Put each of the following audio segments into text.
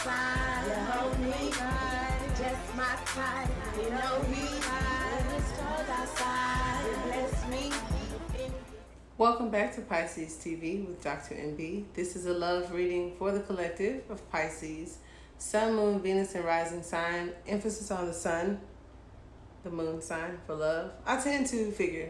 side. You hold me tight, just my type. You know me when the stars outside. You bless me. Welcome back to Pisces TV with Dr. MB. This is a love reading for the collective of Pisces. Sun, Moon, Venus, and Rising sign. Emphasis on the Sun, the Moon sign for love. I tend to figure,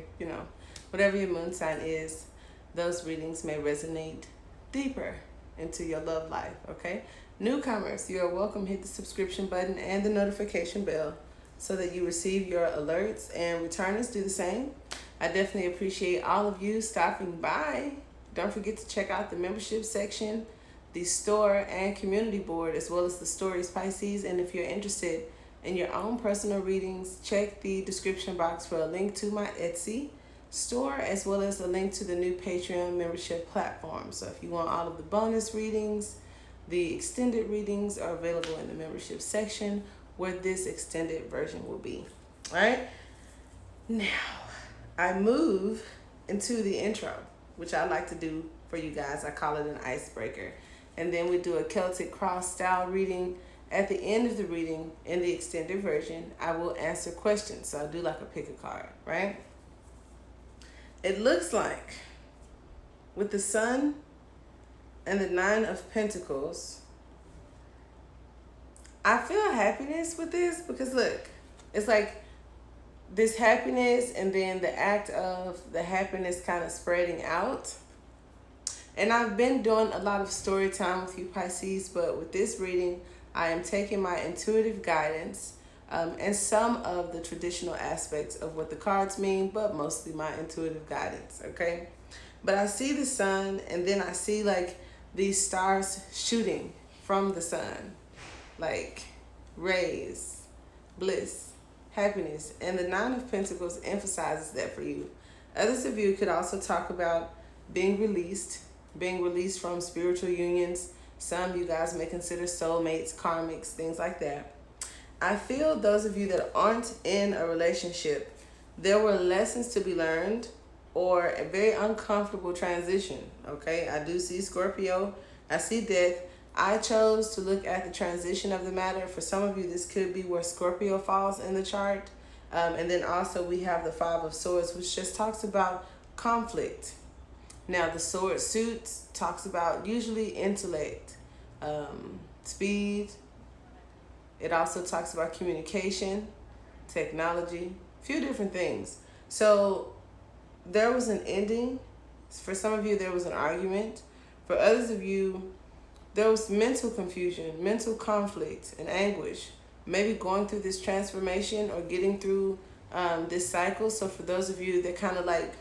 whatever your Moon sign is, those readings may resonate deeper into your love life, okay? Newcomers, you are welcome. Hit the subscription button and the notification bell so that you receive your alerts, and returners do the same. I definitely appreciate all of you stopping by. Don't forget to check out the membership section, the store and community board, as well as the Stories Pisces. And if you're interested in your own personal readings, check the description box for a link to my Etsy store, as well as a link to the new Patreon membership platform. So if you want all of the bonus readings, the extended readings are available in the membership section, where this extended version will be. All right. Now, I move into the intro, which I like to do for you guys. I call it an icebreaker. And then we do a Celtic cross style reading. At the end of the reading, in the extended version, I will answer questions. So I'll do like a pick a card, right? It looks like with the Sun and the Nine of Pentacles, I feel happiness with this because look, it's like this happiness and then the act of the happiness kind of spreading out. And I've been doing a lot of story time with you Pisces, but with this reading, I am taking my intuitive guidance and some of the traditional aspects of what the cards mean, but mostly my intuitive guidance, okay? But I see the Sun, and then I see like these stars shooting from the Sun, like rays, bliss, happiness. And the Nine of Pentacles emphasizes that for you. Others of you could also talk about being released from spiritual unions. Some you guys may consider soulmates, karmics, things like that. I feel those of you that aren't in a relationship, there were lessons to be learned or a very uncomfortable transition, okay? I do see Scorpio. I see death. I chose to look at the transition of the matter. For some of you, this could be where Scorpio falls in the chart. And then also we have the Five of Swords, which just talks about conflict. Now, the Sword suits talks about usually intellect, speed. It also talks about communication, technology, a few different things. So there was an ending. For some of you, there was an argument. For others of you, there was mental confusion, mental conflict, and anguish. Maybe going through this transformation or getting through this cycle. So for those of you that kind of like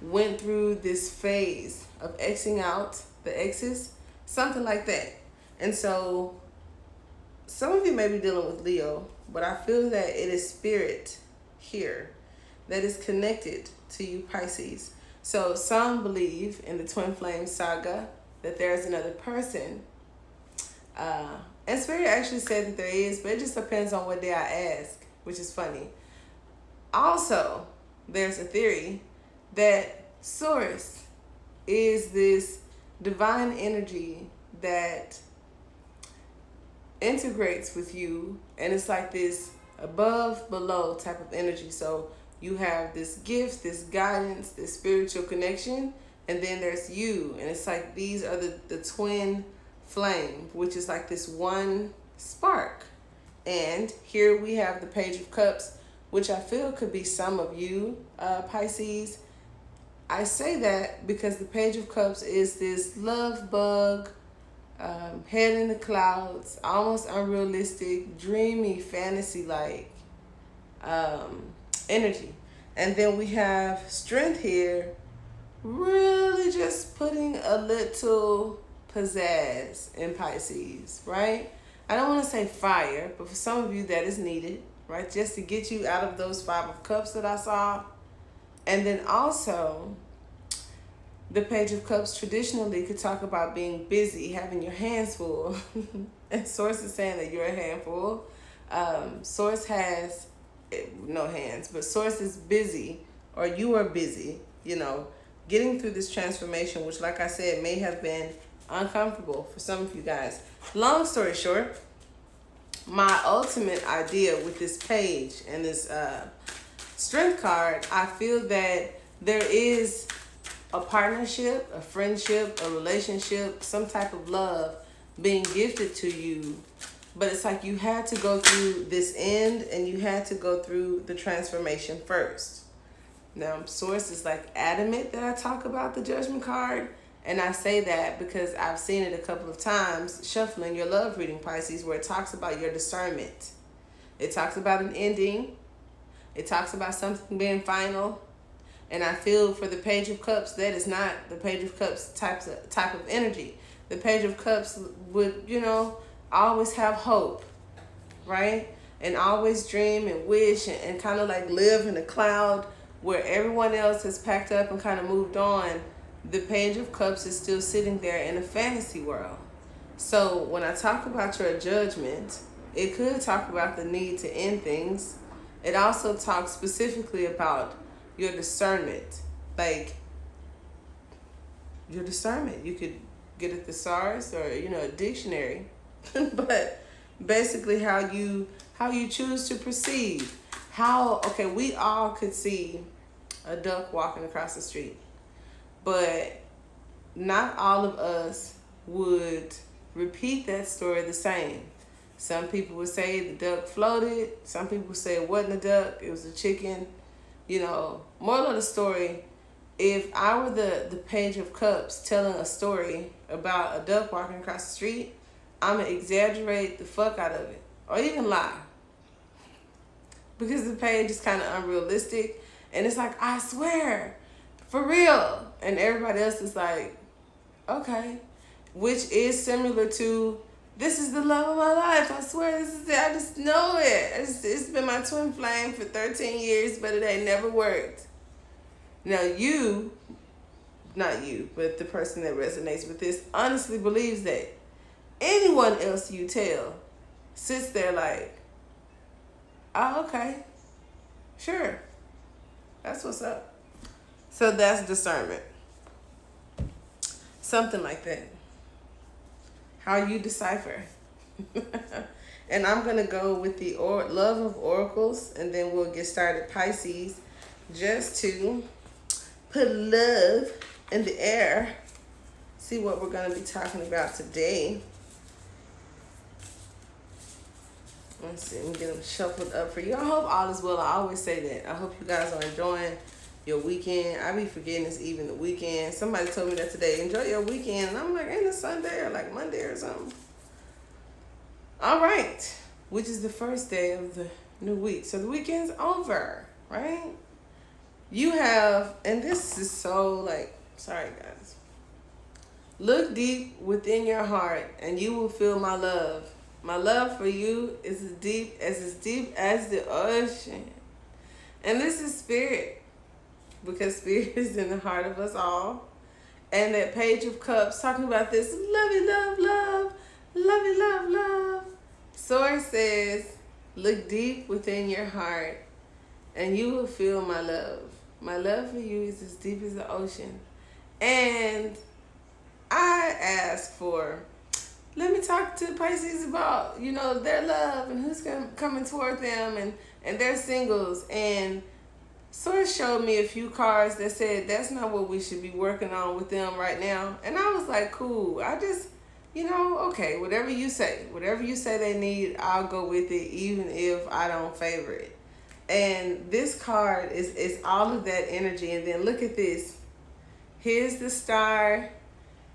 went through this phase of Xing out the exes, something like that. And so some of you may be dealing with Leo, but I feel that it is spirit here that is connected to you Pisces. So some believe in the Twin Flame saga that there's another person. And Spirit actually said that there is, but it just depends on what day I ask, which is funny. Also, there's a theory that Source is this divine energy that integrates with you, and it's like this above, below type of energy. So you have this gift, this guidance, this spiritual connection, and then there's you, and it's like these are the twin flame, which is like this one spark. And here we have the Page of Cups, which I feel could be some of you Pisces. I say that because the Page of Cups is this love bug, head in the clouds, almost unrealistic, dreamy, fantasy-like energy. And then we have Strength here, really just putting a little pizzazz in Pisces, right? I don't want to say fire, but for some of you that is needed, right? Just to get you out of those Five of Cups that I saw. And then also, the Page of Cups traditionally could talk about being busy, having your hands full. And Source is saying that you're a handful. Source has no hands, but Source is busy, or you are busy, getting through this transformation, which, like I said, may have been uncomfortable for some of you guys. Long story short, my ultimate idea with this page and this strength card, I feel that there is a partnership, a friendship, a relationship, some type of love being gifted to you. But it's like you had to go through this end and you had to go through the transformation first. Now, Source is like adamant that I talk about the Judgment card. And I say that because I've seen it a couple of times shuffling your love reading, Pisces, where it talks about your discernment. It talks about an ending. It talks about something being final. And I feel for the Page of Cups, that is not the Page of Cups type of energy. The Page of Cups would, always have hope, right? And always dream and wish and kind of like live in a cloud where everyone else has packed up and kind of moved on. The Page of Cups is still sitting there in a fantasy world. So when I talk about your judgment, it could talk about the need to end things. It also talks specifically about your discernment. Like, your discernment. You could get a thesaurus or, a dictionary. But basically how you choose to perceive. We all could see a duck walking across the street. But not all of us would repeat that story the same. Some people would say the duck floated. Some people would say it wasn't a duck, it was a chicken. Moral of the story, if I were the Page of Cups telling a story about a duck walking across the street, I'm going to exaggerate the fuck out of it. Or even lie. Because the page is kind of unrealistic. And it's like, I swear, for real. And everybody else is like, okay. Which is similar to, this is the love of my life. I swear, this is it. I just know it. It's been my twin flame for 13 years, but it ain't never worked. Now not you, but the person that resonates with this honestly believes that. Anyone else you tell sits there like, oh, okay, sure. That's what's up. So that's discernment. Something like that. How you decipher. And I'm going to go with the love of oracles, and then we'll get started, Pisces, just to put love in the air. See what we're going to be talking about today. Let's see, let me get them shuffled up for you. I hope all is well. I always say that. I hope you guys are enjoying your weekend. I be forgetting it's even the weekend. Somebody told me that today. Enjoy your weekend. And I'm like, ain't it Sunday or like Monday or something? All right. Which is the first day of the new week. So the weekend's over, right? You have, and this is so like, sorry guys. Look deep within your heart and you will feel my love. My love for you is as deep as the ocean. And this is spirit. Because spirit is in the heart of us all. And that Page of Cups talking about this lovey love, love, lovey love, love. Source says, look deep within your heart and you will feel my love. My love for you is as deep as the ocean. And I ask for, let me talk to Pisces about, their love and who's coming toward them and their singles. And Source showed me a few cards that said that's not what we should be working on with them right now. And I was like, cool. I just, okay, whatever you say they need, I'll go with it, even if I don't favor it. And this card is all of that energy. And then look at this. Here's the star.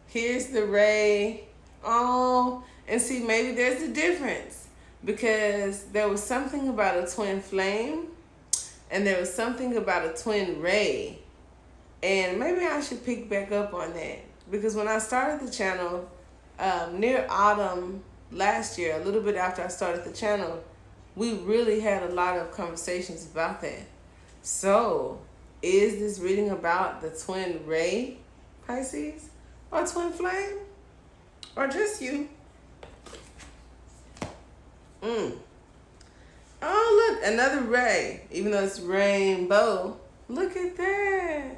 Here's the ray. Oh, and see, maybe there's a difference because there was something about a twin flame and there was something about a twin ray. And maybe I should pick back up on that because when I started the channel near autumn last year, a little bit after I started the channel, we really had a lot of conversations about that. So is this reading about the twin ray, Pisces, or twin flame? Or just you. Oh, look, another ray. Even though it's rainbow. Look at that.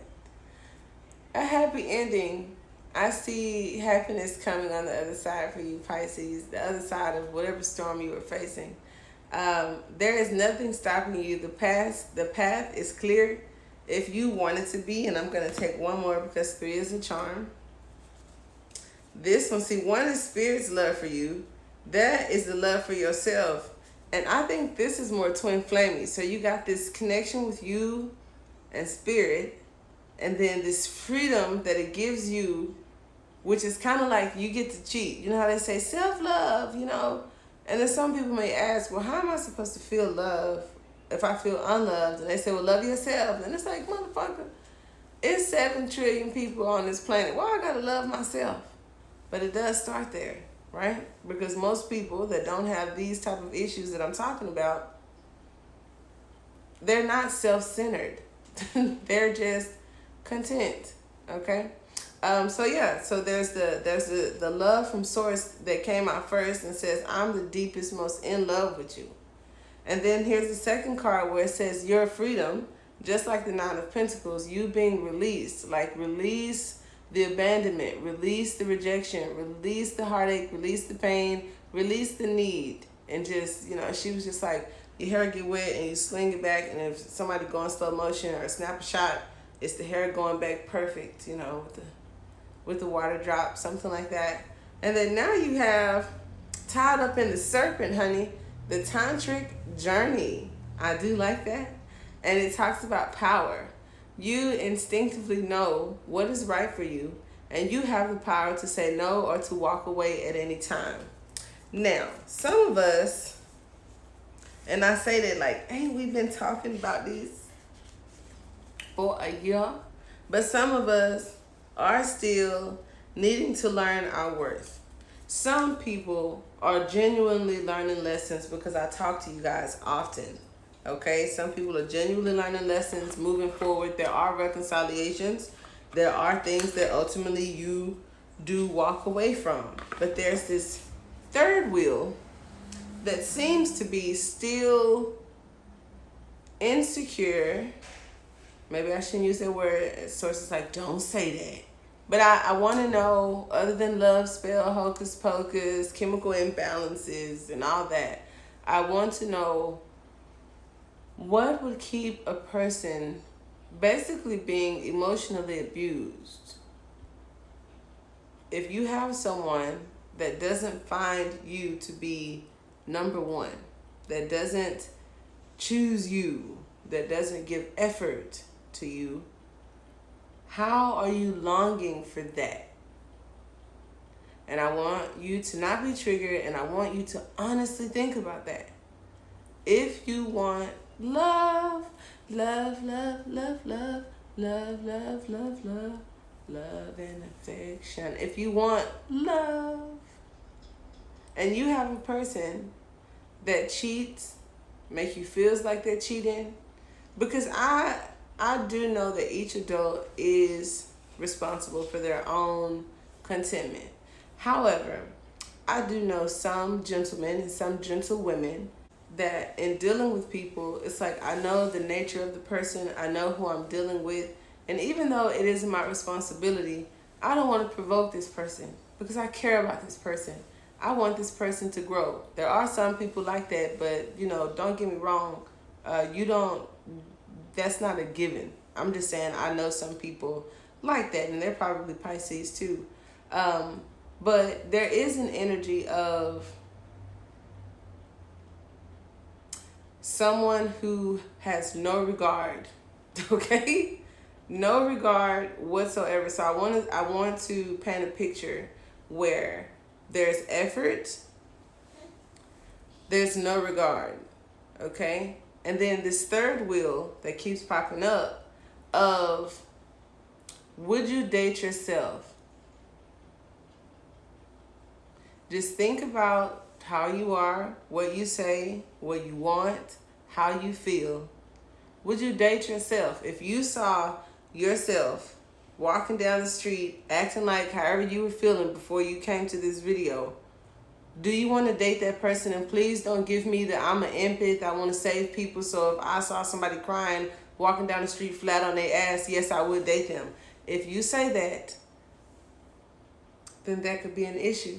A happy ending. I see happiness coming on the other side for you, Pisces, the other side of whatever storm you were facing. There is nothing stopping you. The path is clear if you want it to be. And I'm going to take one more because 3 is a charm. This one, see, 1 is Spirit's love for you. That is the love for yourself. And I think this is more twin flamey. So you got this connection with you and Spirit, and then this freedom that it gives you, which is kind of like you get to cheat. You know how they say self-love, you know? And then some people may ask, well, how am I supposed to feel love if I feel unloved? And they say, well, love yourself. And it's like, motherfucker, it's 7 trillion people on this planet. Why I gotta love myself? But it does start there, right? Because most people that don't have these type of issues that I'm talking about, they're not self-centered. They're just content, okay? So there's the love from source that came out first and says, I'm the deepest, most in love with you. And then here's the second card where it says your freedom, just like the 9 of Pentacles, you being released, like release the abandonment, release the rejection, release the heartache, release the pain, release the need. And just, you know, she was just like, your hair get wet and you sling it back, and if somebody go in slow motion or snap a shot, it's the hair going back perfect, you know, with the water drop, something like that. And then now you have tied up in the serpent, honey, the tantric journey. I do like that. And it talks about power. You instinctively know what is right for you, and you have the power to say no or to walk away at any time. Now, some of us, and I say that like, ain't we been talking about this for a year? But some of us are still needing to learn our worth. Some people are genuinely learning lessons because I talk to you guys often. Okay, some people are genuinely learning lessons, moving forward. There are reconciliations. There are things that ultimately you do walk away from. But there's this third wheel that seems to be still insecure. Maybe I shouldn't use that word. Sources like, don't say that. But I want to know, other than love spell, hocus pocus, chemical imbalances, and all that, I want to know what would keep a person basically being emotionally abused. If you have someone that doesn't find you to be number one, that doesn't choose you, that doesn't give effort to you, how are you longing for that? And I want you to not be triggered, and I want you to honestly think about that. If you want love, love, love, love, love, love, love, love, love, love and affection. If you want love, and you have a person that cheats, make you feels like they're cheating, because I do know that each adult is responsible for their own contentment. However, I do know some gentlemen and some gentlewomen that in dealing with people, it's like I know the nature of the person, I know who I'm dealing with, and even though it isn't my responsibility, I don't want to provoke this person because I care about this person. I want this person to grow. There are some people like that, but you know, don't get me wrong, that's not a given. I'm just saying I know some people like that, and they're probably Pisces too. But there is an energy of someone who has no regard, okay? No regard whatsoever. So I want to paint a picture where there's effort, there's no regard, okay? And then this third wheel that keeps popping up of, would you date yourself? Just think about how you are, what you say, what you want, how you feel. Would you date yourself? If you saw yourself walking down the street, acting like however you were feeling before you came to this video, do you want to date that person? And please don't give me the I'm an empath, I want to save people, so if I saw somebody crying, walking down the street flat on their ass, yes, I would date them. If you say that, then that could be an issue.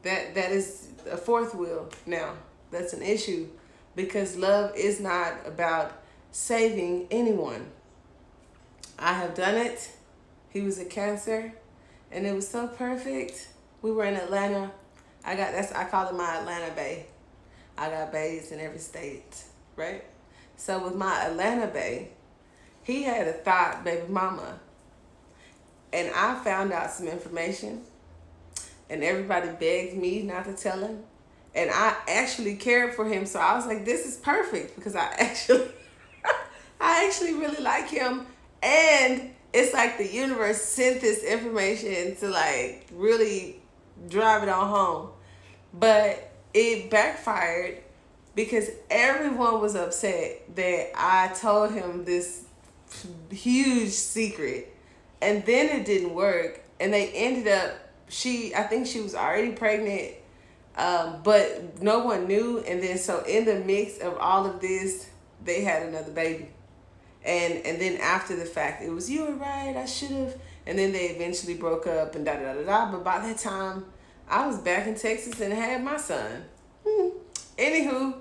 That is a fourth wheel now. That's an issue because love is not about saving anyone. I have done it. He was a Cancer, and it was so perfect. We were in Atlanta. I call it my Atlanta Bay. I got bays in every state, right? So with my Atlanta Bay, he had a thought baby mama, and I found out some information, and everybody begged me not to tell him, and I actually cared for him. So I was like, this is perfect because I actually really like him, and it's like the universe sent this information to like really drive it on home. But it backfired because everyone was upset that I told him this huge secret, and then it didn't work, and they ended up, I think she was already pregnant, but no one knew, and then so in the mix of all of this, they had another baby. And then after the fact, it was, you were right, I should have. And then they eventually broke up and da-da-da-da-da. But by that time, I was back in Texas and had my son. Anywho,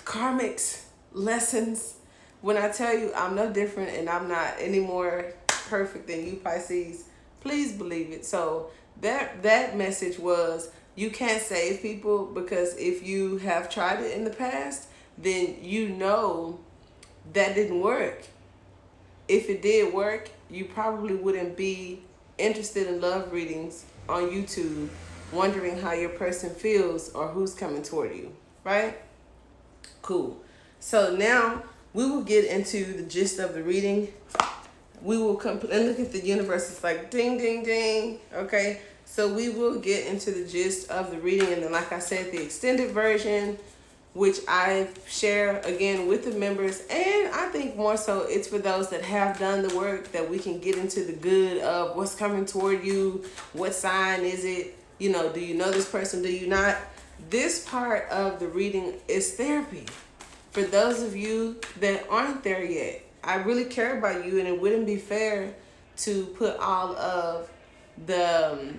karmics, lessons. When I tell you I'm no different and I'm not any more perfect than you Pisces, please believe it. So that message was, you can't save people, because if you have tried it in the past, then you know that didn't work. If it did work, you probably wouldn't be interested in love readings on YouTube, wondering how your person feels or who's coming toward you, right? Cool. So now we will get into the gist of the reading. We will and look at the universe. It's like ding, ding, ding. Okay. So we will get into the gist of the reading. And then, like I said, the extended version, which I share again with the members, and I think more so it's for those that have done the work, that we can get into the good of what's coming toward you, what sign is it, do you know this person, do you not? This part of the reading is therapy. For those of you that aren't there yet, I really care about you, and it wouldn't be fair to put all of the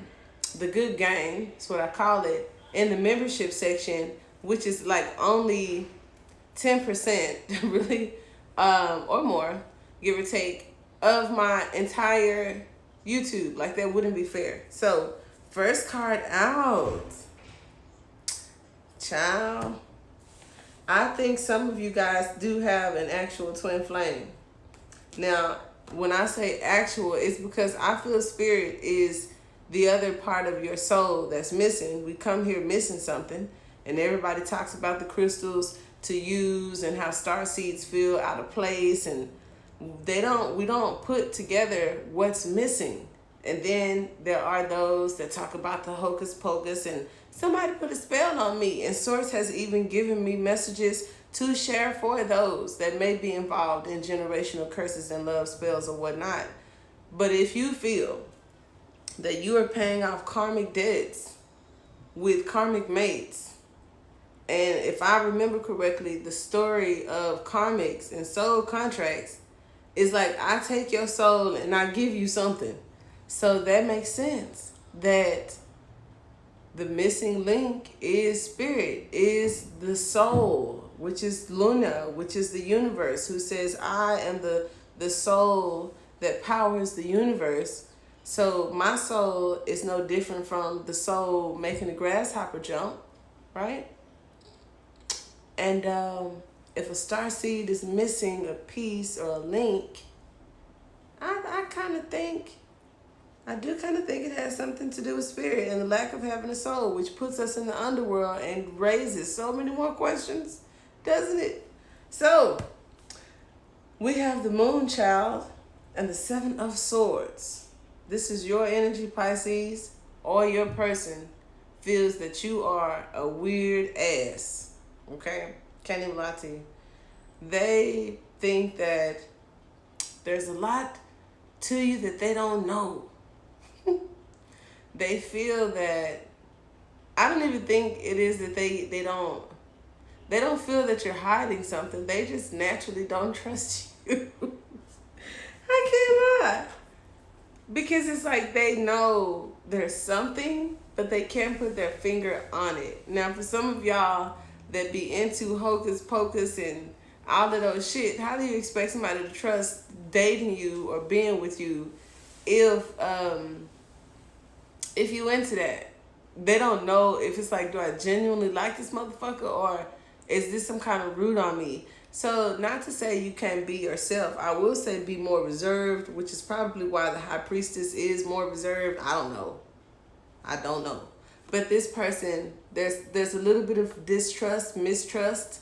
good game, that's what I call it, in the membership section, which is like only 10% really, or more, give or take, of my entire YouTube. Like, that wouldn't be fair. So first card out, child. I think some of you guys do have an actual twin flame. Now, when I say actual, it's because I feel spirit is the other part of your soul that's missing. We come here missing something. And everybody talks about the crystals to use and how star seeds feel out of place, and we don't put together what's missing. And then there are those that talk about the hocus pocus and somebody put a spell on me, and Source has even given me messages to share for those that may be involved in generational curses and love spells or whatnot. But if you feel that you are paying off karmic debts with karmic mates, and if I remember correctly, the story of karmics and soul contracts is like, I take your soul and I give you something. So that makes sense that the missing link is spirit, is the soul, which is Luna, which is the universe, who says, I am the soul that powers the universe. So my soul is no different from the soul making the grasshopper jump, right? And if a star seed is missing a piece or a link, I do kind of think it has something to do with spirit and the lack of having a soul, which puts us in the underworld and raises so many more questions, doesn't it? So we have the Moon Child and the Seven of Swords. This is your energy, Pisces, or your person feels that you are a weird ass. Okay? Can't even lie to you. They think that there's a lot to you that they don't know. They feel that, I don't even think it is that they don't feel that you're hiding something. They just naturally don't trust you. I can't lie. Because it's like they know there's something, but they can't put their finger on it. Now, for some of y'all that be into hocus pocus and all of those shit, how do you expect somebody to trust dating you or being with you if you into that? They don't know if it's like, do I genuinely like this motherfucker, or is this some kind of root on me? So not to say you can't be yourself. I will say be more reserved, which is probably why the high priestess is more reserved. I don't know. But this person, there's a little bit of distrust, mistrust.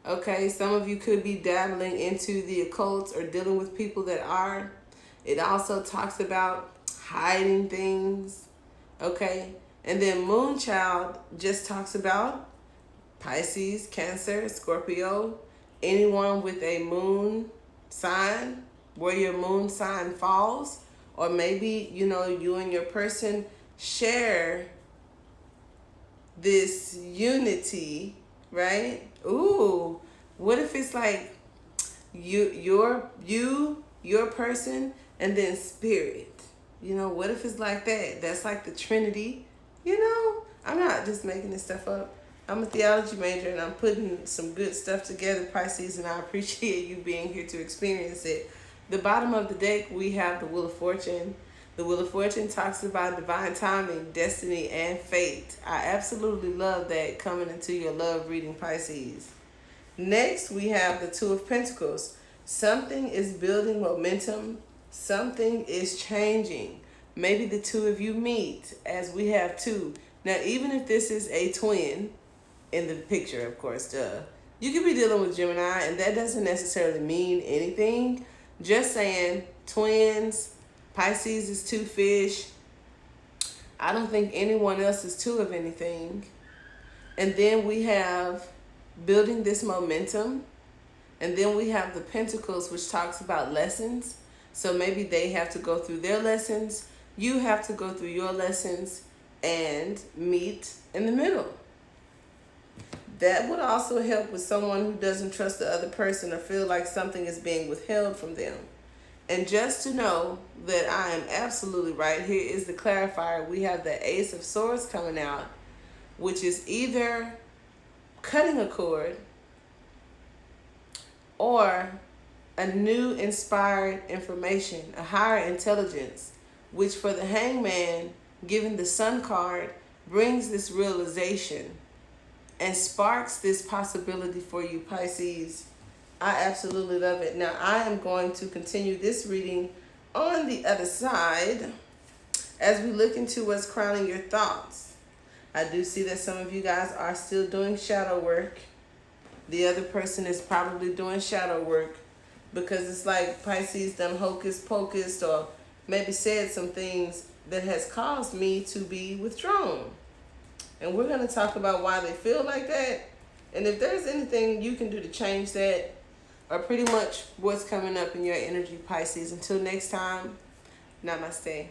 Okay, some of you could be dabbling into the occult or dealing with people that are. It also talks about hiding things. Okay, and then Moonchild just talks about Pisces, Cancer, Scorpio, anyone with a moon sign, where your moon sign falls, or maybe, you and your person share this unity, right? Ooh, what if it's like your person, and then spirit? What if it's like that? That's like the Trinity. I'm not just making this stuff up. I'm a theology major, and I'm putting some good stuff together, Pisces, and I appreciate you being here to experience it. The bottom of the deck, we have the Wheel of Fortune. The Wheel of Fortune talks about divine timing, destiny, and fate. I absolutely love that coming into your love reading, Pisces. Next, we have the Two of Pentacles. Something is building momentum. Something is changing. Maybe the two of you meet, as we have two. Now, even if this is a twin, in the picture, of course, you could be dealing with Gemini, and that doesn't necessarily mean anything. Just saying, twins, Pisces is two fish. I don't think anyone else is two of anything. And then we have building this momentum. And then we have the Pentacles, which talks about lessons. So maybe they have to go through their lessons. You have to go through your lessons and meet in the middle. That would also help with someone who doesn't trust the other person or feel like something is being withheld from them. And just to know that I am absolutely right, here is the clarifier. We have the Ace of Swords coming out, which is either cutting a cord or a new inspired information, a higher intelligence, which for the Hangman, given the Sun card, brings this realization and sparks this possibility for you, Pisces. I absolutely love it. Now, I am going to continue this reading on the other side as we look into what's crowning your thoughts. I do see that some of you guys are still doing shadow work. The other person is probably doing shadow work because it's like Pisces done hocus pocus or maybe said some things that has caused me to be withdrawn. And we're going to talk about why they feel like that. And if there's anything you can do to change that, or pretty much what's coming up in your energy, Pisces. Until next time, namaste.